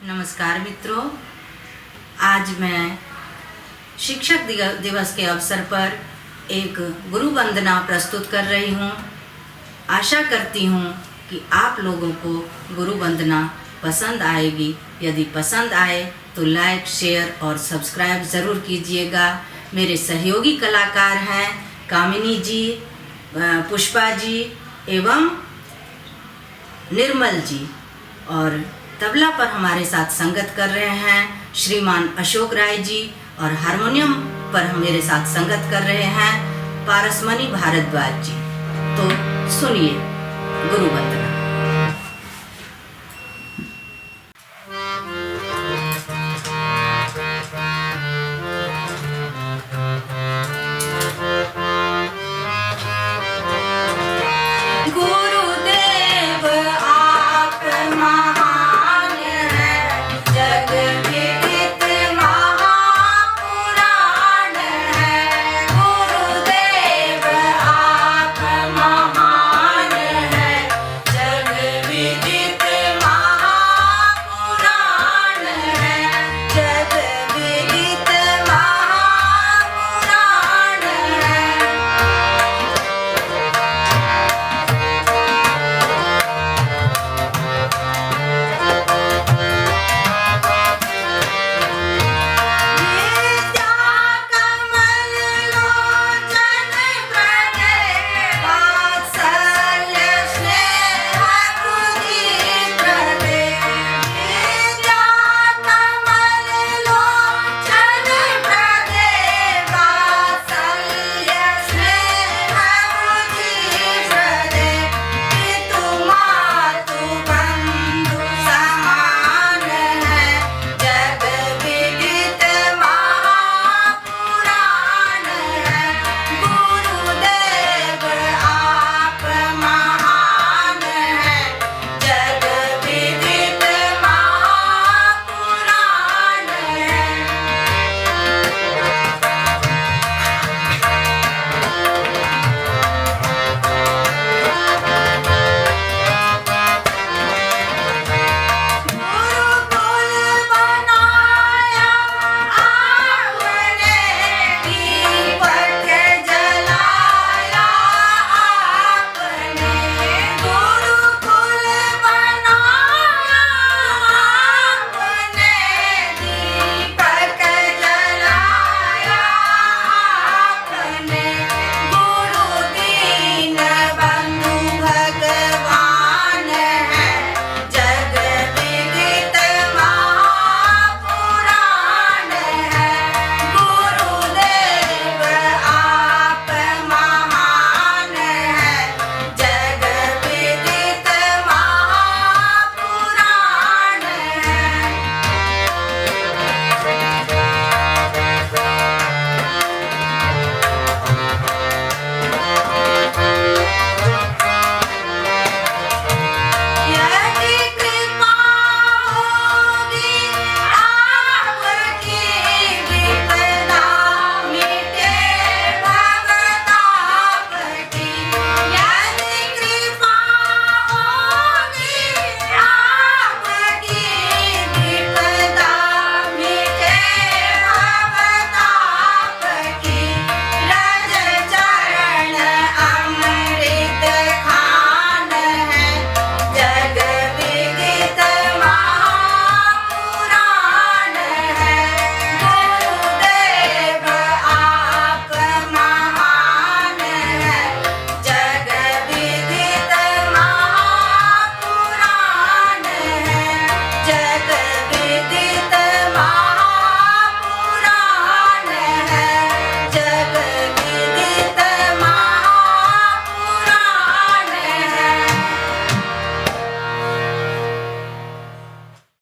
नमस्कार मित्रों, आज मैं शिक्षक दिवस के अवसर पर एक गुरु वंदना प्रस्तुत कर रही हूँ। आशा करती हूँ कि आप लोगों को गुरु वंदना पसंद आएगी। यदि पसंद आए तो लाइक, शेयर और सब्सक्राइब ज़रूर कीजिएगा। मेरे सहयोगी कलाकार हैं कामिनी जी, पुष्पा जी एवं निर्मल जी, और तबला पर हमारे साथ संगत कर रहे हैं श्रीमान अशोक राय जी, और हारमोनियम पर मेरे साथ संगत कर रहे हैं पारसमणि भारद्वाज जी। तो सुनिए गुरु वंदना।